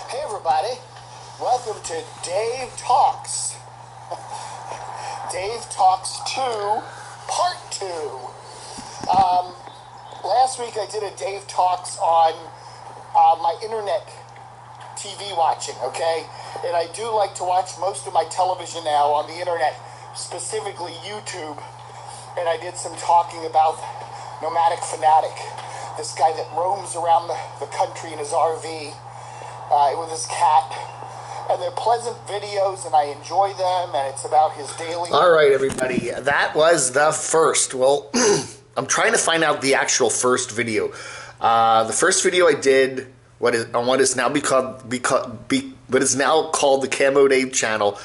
Hey everybody, welcome to Dave Talks. Dave Talks 2, Part 2. Last week I did a Dave Talks on my internet TV watching, okay? And I do like to watch most of my television now on the internet, specifically YouTube. And I did some talking about Nomadic Fanatic, this guy that roams around the country in his RV with his cat. And they're pleasant videos, and I enjoy them, and it's about his daily... All right, everybody, that was the first. Well, I'm trying to find out the actual first video. The first video I did, what is now called the camodave channel,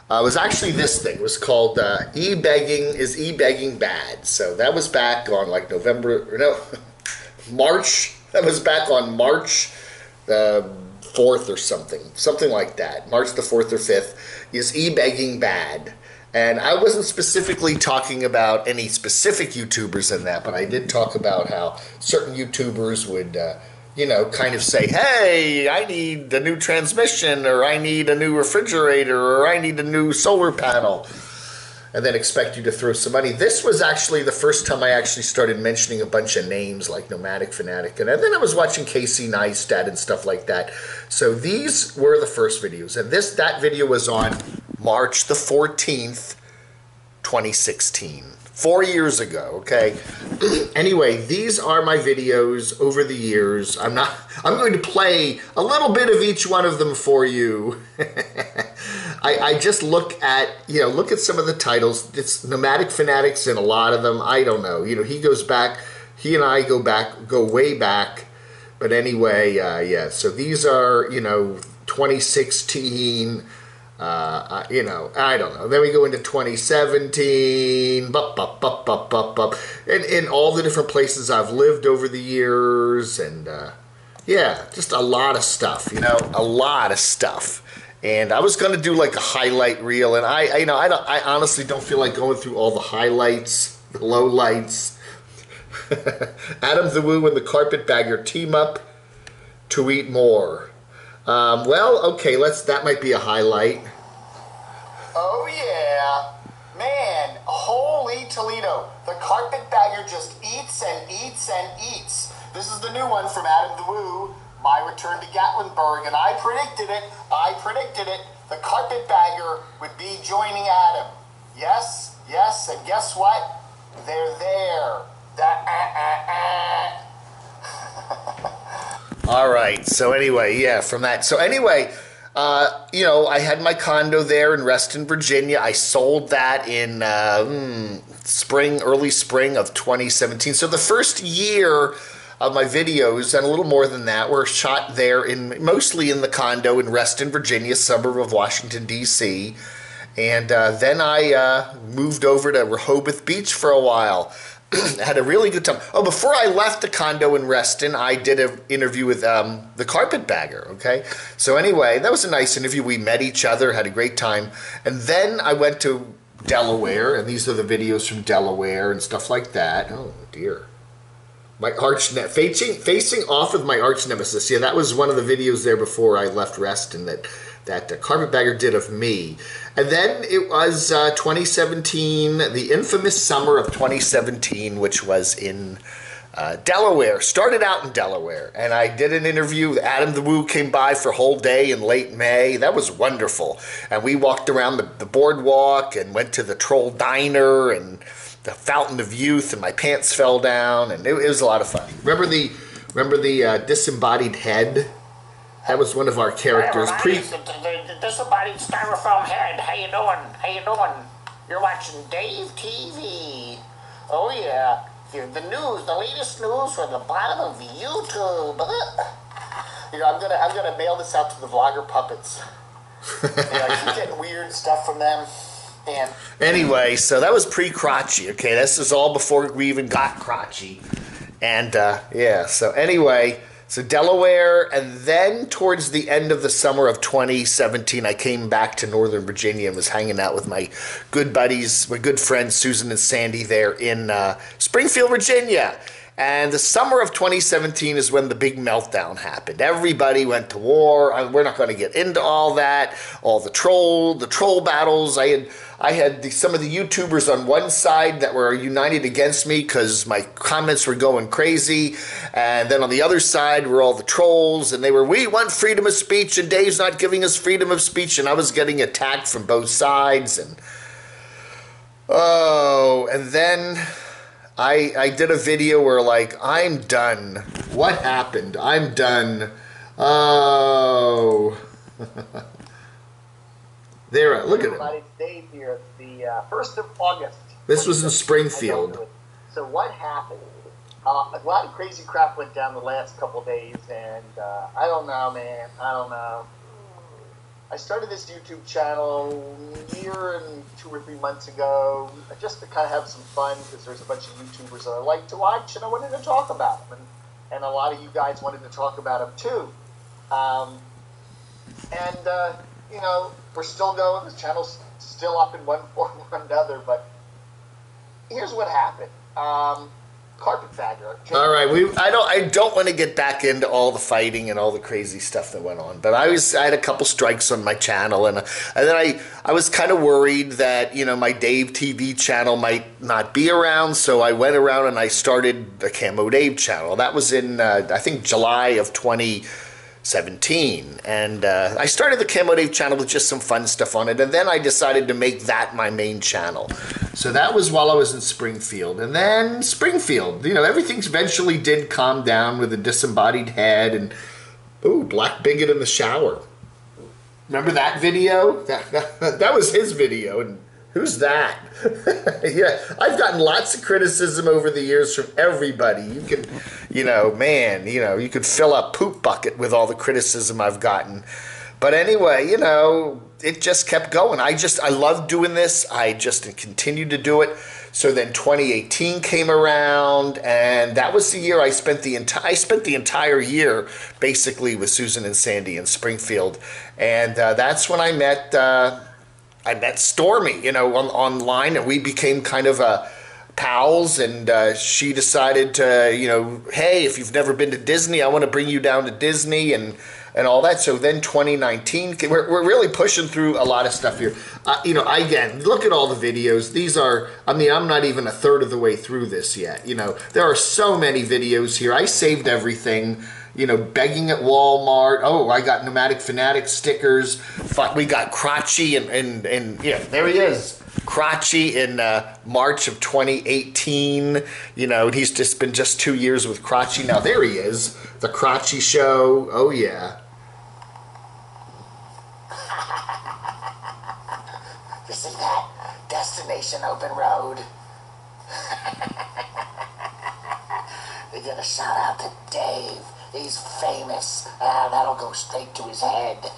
was actually this thing. It was called E-Begging, Is E-Begging Bad? So that was back on like March. That was back on March 4th or something like that. March the 4th or 5th. Is e-begging bad? And I wasn't specifically talking about any specific YouTubers in that, but I did talk about how certain YouTubers would, kind of say, hey, I need a new transmission, or I need a new refrigerator, or I need a new solar panel, and then expect you to throw some money. This was actually the first time I actually started mentioning a bunch of names like Nomadic Fanatic, and then I was watching Casey Neistat and stuff like that. So these were the first videos, and that video was on March the 14th, 2016. 4 years ago, okay? Anyway, these are my videos over the years. I'm going to play a little bit of each one of them for you. I just look at some of the titles. It's Nomadic Fanatics in a lot of them. I don't know. He goes back, he and I go way back. But anyway, yeah, so these are, 2016, I don't know. Then we go into 2017, and all the different places I've lived over the years, and yeah, just a lot of stuff, a lot of stuff. And I was going to do like a highlight reel, and I honestly don't feel like going through all the highlights, the lowlights. Adam the Woo and the Carpetbagger team up to eat more. Well, okay, that might be a highlight. Oh yeah, man, holy Toledo. The Carpetbagger just eats and eats and eats. This is the new one from Adam the Woo, My Return to Gatlinburg, and I predicted it. The Carpetbagger would be joining Adam. Yes, and guess what? They're there. All right, so anyway, yeah, from that. So anyway, I had my condo there in Reston, Virginia. I sold that in early spring of 2017. So the first year of my videos, and a little more than that, were shot there mostly in the condo in Reston, Virginia, suburb of Washington, D.C. And then I moved over to Rehoboth Beach for a while. I had a really good time. Oh, before I left the condo in Reston, I did an interview with the Carpetbagger, okay? So anyway, that was a nice interview. We met each other, had a great time. And then I went to Delaware, and these are the videos from Delaware and stuff like that. Oh, dear. My facing off of my arch nemesis. Yeah, that was one of the videos there before I left Reston that Carpetbagger did of me. And then it was 2017, the infamous summer of 2017, which was in Delaware. Started out in Delaware, and I did an interview. Adam the Woo came by for a whole day in late May. That was wonderful. And we walked around the boardwalk and went to the Troll Diner and the Fountain of Youth, and my pants fell down, and it was a lot of fun. Remember the disembodied head? That was one of our characters. The disembodied styrofoam head. How you doing? You're watching Dave TV. Oh yeah, the news, the latest news from the bottom of YouTube. I'm gonna mail this out to the vlogger puppets. I keep getting weird stuff from them. And anyway, so that was pre-crotchy. Okay, this is all before we even got crotchy. And yeah, so anyway. So Delaware, and then towards the end of the summer of 2017, I came back to Northern Virginia and was hanging out with my good buddies, my good friends Susan and Sandy there in Springfield, Virginia. And the summer of 2017 is when the big meltdown happened. Everybody went to war. We're not going to get into all that. All the troll battles. I had some of the YouTubers on one side that were united against me because my comments were going crazy. And then on the other side were all the trolls. And they were, we want freedom of speech and Dave's not giving us freedom of speech. And I was getting attacked from both sides. And and then I did a video where like, I'm done. What happened? I'm done. Oh. There, look at it. Dave here, the 1st of August. This was in Springfield. So what happened? A lot of crazy crap went down the last couple days, and I don't know, man. I don't know. I started this YouTube channel a year and 2 or 3 months ago, just to kind of have some fun, because there's a bunch of YouTubers that I like to watch, and I wanted to talk about them. And a lot of you guys wanted to talk about them, too. You know, we're still going. The channel's still up in one form or another, but here's what happened. Carpetbagger. All right, I don't want to get back into all the fighting and all the crazy stuff that went on, but I had a couple strikes on my channel, and then I was kind of worried that, you know, my Dave TV channel might not be around, so I went around and I started the Camo Dave channel. That was in I think July of 2017, and I started the Camo Dave channel with just some fun stuff on it, and then I decided to make that my main channel. So that was while I was in Springfield. And then Springfield, you know, everything eventually did calm down with a disembodied head and, ooh, black bigot in the shower. Remember that video? That was his video, and who's that? Yeah, I've gotten lots of criticism over the years from everybody. You can, you know, man, you know, you could fill a poop bucket with all the criticism I've gotten. But anyway, you know, it just kept going. I love doing this. I just continued to do it. So then 2018 came around, and that was the year I spent the entire year basically with Susan and Sandy in Springfield, and that's when I met Stormy, you know, online, and we became kind of pals, and she decided to, you know, hey, if you've never been to Disney, I want to bring you down to Disney and all that. So then 2019, we're really pushing through a lot of stuff here. You know, again, look at all the videos. These are, I mean, I'm not even a third of the way through this yet. You know, there are so many videos here. I saved everything. You know, begging at Walmart. Oh, I got Pneumatic Fanatic stickers. We got Crotchy and yeah, there he is. Crotchy in March of 2018. You know, he's just been 2 years with Crotchy. Now there he is. The Crotchy Show. Oh yeah. You see that? Destination open road. They get a shout out to Dave. He's famous. That'll go straight to his head.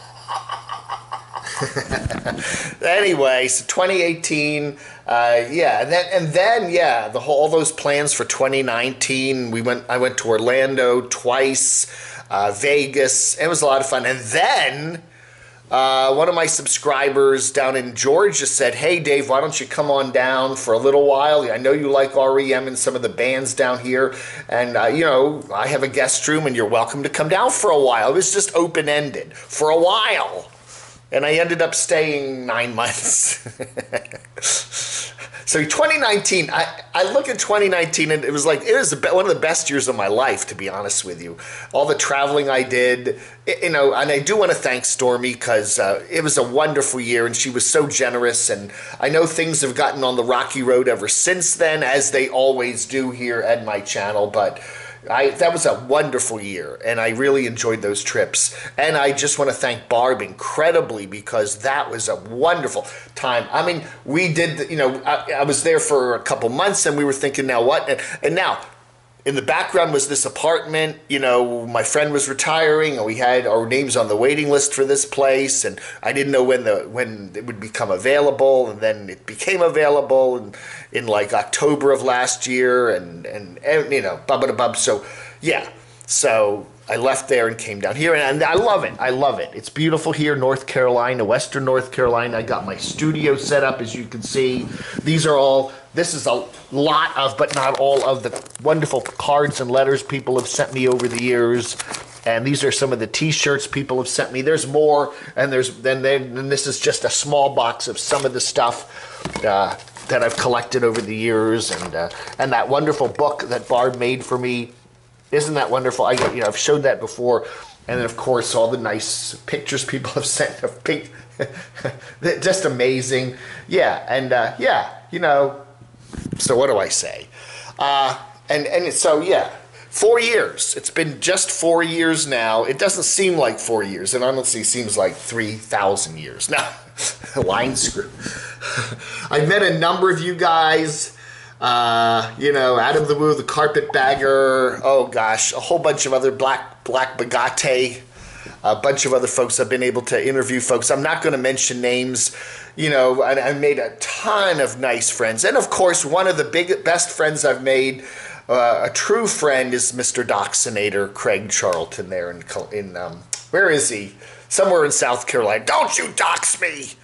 Anyway, so 2018, yeah, and then yeah, all those plans for 2019. I went to Orlando twice, Vegas. It was a lot of fun, and then one of my subscribers down in Georgia said, hey Dave, why don't you come on down for a little while? I know you like REM and some of the bands down here, and you know, I have a guest room and you're welcome to come down for a while. It was just open-ended for a while, and I ended up staying 9 months. So 2019, I look at 2019 and it was like, it was one of the best years of my life, to be honest with you. All the traveling I did, you know, and I do want to thank Stormy because it was a wonderful year and she was so generous, and I know things have gotten on the rocky road ever since then, as they always do here at my channel, but that was a wonderful year, and I really enjoyed those trips. And I just want to thank Barb incredibly, because that was a wonderful time. I mean, we did, you know, I was there for a couple months, and we were thinking, now what? And now, in the background was this apartment. You know, my friend was retiring, and we had our names on the waiting list for this place, and I didn't know when it would become available, and then it became available in like October of last year, and you know, bub. So yeah, so I left there and came down here, and I love it. I love it. It's beautiful here, North Carolina, Western North Carolina. I got my studio set up, as you can see. These are all this is a lot of, but not all of, the wonderful cards and letters people have sent me over the years. And these are some of the T-shirts people have sent me. There's more, and then this is just a small box of some of the stuff that I've collected over the years, and that wonderful book that Barb made for me. Isn't that wonderful? I've showed that before, and then of course all the nice pictures people have sent of pink, just amazing. Yeah, and So what do I say? So yeah. 4 years. It's been just 4 years now. It doesn't seem like 4 years. It honestly seems like 3,000 years. Now, line screw. I met a number of you guys. Adam the Woo, the Carpetbagger. Oh gosh, a whole bunch of other Black Bagate. A bunch of other folks I've been able to interview. Folks, I'm not going to mention names. I made a ton of nice friends, and of course, one of the best friends I've made. A true friend is Mr. Doxinator Craig Charlton there in where is he? Somewhere in South Carolina. Don't you dox me!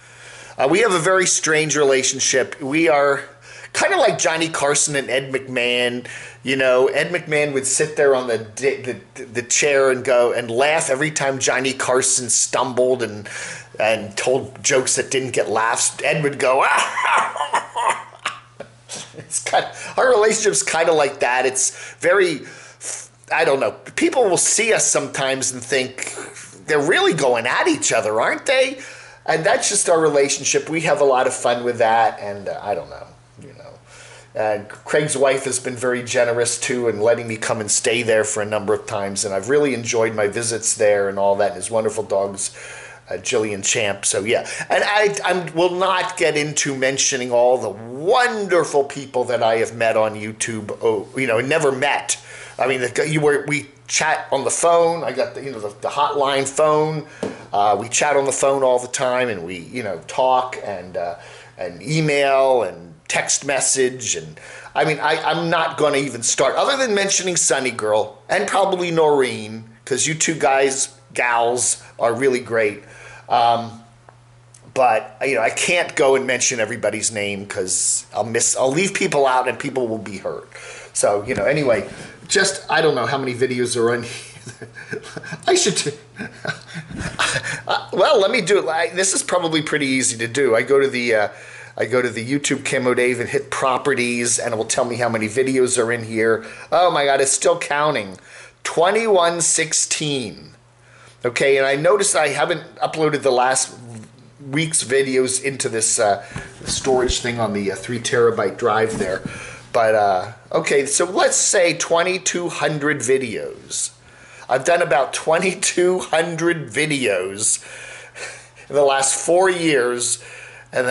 We have a very strange relationship. We are kind of like Johnny Carson and Ed McMahon. Ed McMahon would sit there on the chair and go and laugh every time Johnny Carson stumbled and told jokes that didn't get laughs. Ed would go, ah! Our relationship's kind of like that. It's very, I don't know. People will see us sometimes and think they're really going at each other, aren't they? And that's just our relationship. We have a lot of fun with that, and I don't know. Craig's wife has been very generous too, in letting me come and stay there for a number of times, and I've really enjoyed my visits there and all that. And his wonderful dogs. Jillian Champ. So yeah, and I will not get into mentioning all the wonderful people that I have met on YouTube. Never met. I mean, we chat on the phone. I got the hotline phone. We chat on the phone all the time, and we talk and email and text message, and I mean I'm not going to even start other than mentioning Sunny Girl and probably Noreen, because you two gals are really great. But I can't go and mention everybody's name because I'll leave people out and people will be hurt. So, anyway, I don't know how many videos are on here. I should, well, let me do it. This is probably pretty easy to do. I go to the YouTube camodave and hit properties, and it will tell me how many videos are in here. Oh my God, it's still counting. 2116. Okay, and I noticed I haven't uploaded the last week's videos into this storage thing on the 3 terabyte drive there. But, okay, so let's say 2,200 videos. I've done about 2,200 videos in the last 4 years. And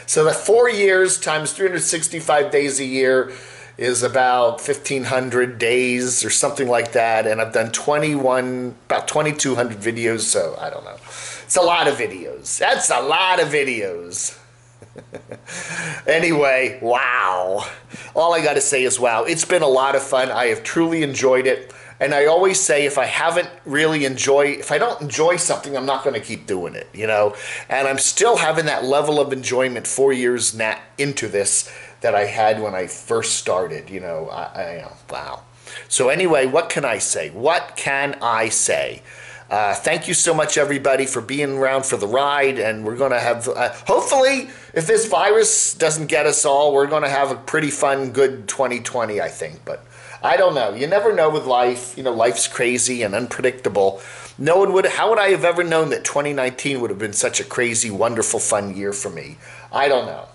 so the 4 years times 365 days a year is about 1,500 days or something like that, and I've done about 2,200 videos, so I don't know. It's a lot of videos. That's a lot of videos. Anyway, wow. All I got to say is wow. It's been a lot of fun. I have truly enjoyed it, and I always say if I don't enjoy something, I'm not going to keep doing it, And I'm still having that level of enjoyment 4 years into this that I had when I first started, wow. So anyway, what can I say? Thank you so much, everybody, for being around for the ride, and we're going to have, hopefully, if this virus doesn't get us all, we're going to have a pretty fun, good 2020, I think, but I don't know. You never know with life. Life's crazy and unpredictable. How would I have ever known that 2019 would have been such a crazy, wonderful, fun year for me? I don't know.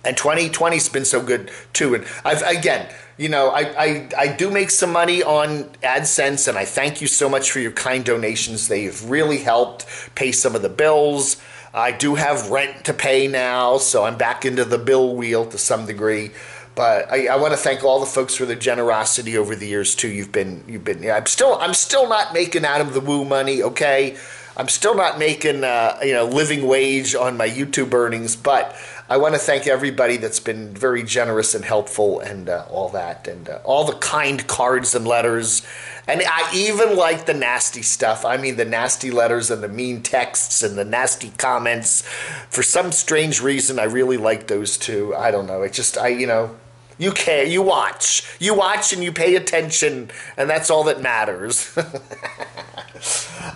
And 2020's been so good too. And I do make some money on AdSense, and I thank you so much for your kind donations. They've really helped pay some of the bills. I do have rent to pay now, so I'm back into the bill wheel to some degree. But I want to thank all the folks for their generosity over the years too. I'm still not making Adam the Woo money, okay? I'm still not making living wage on my YouTube earnings, but I want to thank everybody that's been very generous and helpful and all that, and all the kind cards and letters. And I even like the nasty stuff. I mean, the nasty letters and the mean texts and the nasty comments. For some strange reason, I really like those too. I don't know. You care, you watch and you pay attention, and that's all that matters.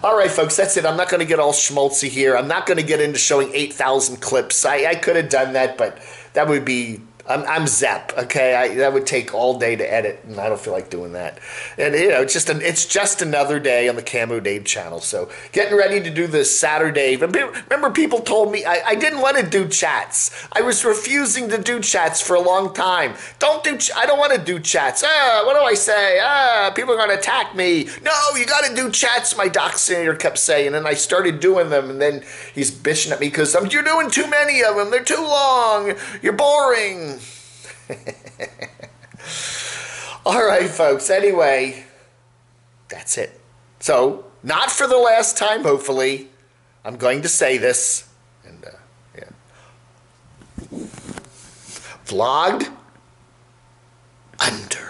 All right, folks, that's it. I'm not going to get all schmaltzy here. I'm not going to get into showing 8,000 clips. I could have done that, but that would be... I'm Zepp, okay? That would take all day to edit, and I don't feel like doing that. And, it's just another day on the Camo Dave channel. So getting ready to do this Saturday. Remember, people told me I didn't want to do chats. I was refusing to do chats for a long time. I don't want to do chats. What do I say? People are going to attack me. No, you got to do chats, my doxinator kept saying. And I started doing them, and then he's bitching at me because you're doing too many of them. They're too long. You're boring. All right, folks. Anyway, that's it. So, not for the last time, hopefully. I'm going to say this. And, yeah. Vlogged under.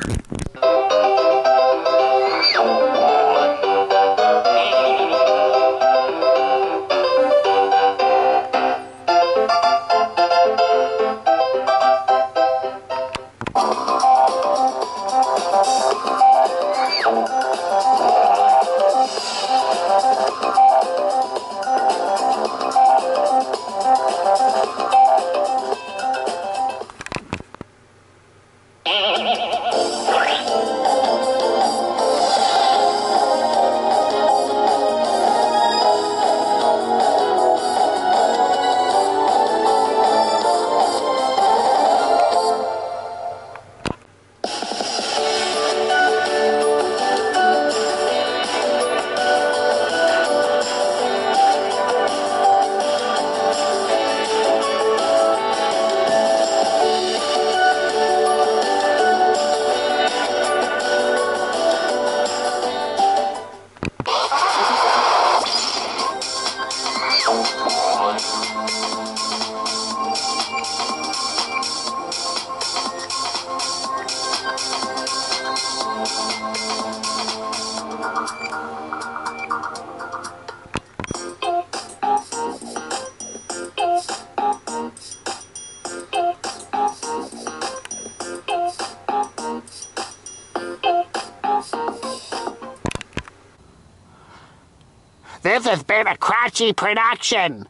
This has been a Crotchy production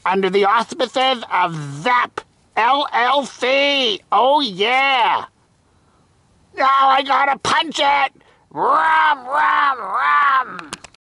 under the auspices of Zep LLC. Oh, yeah. Now I gotta punch it. Rum, rum, rum.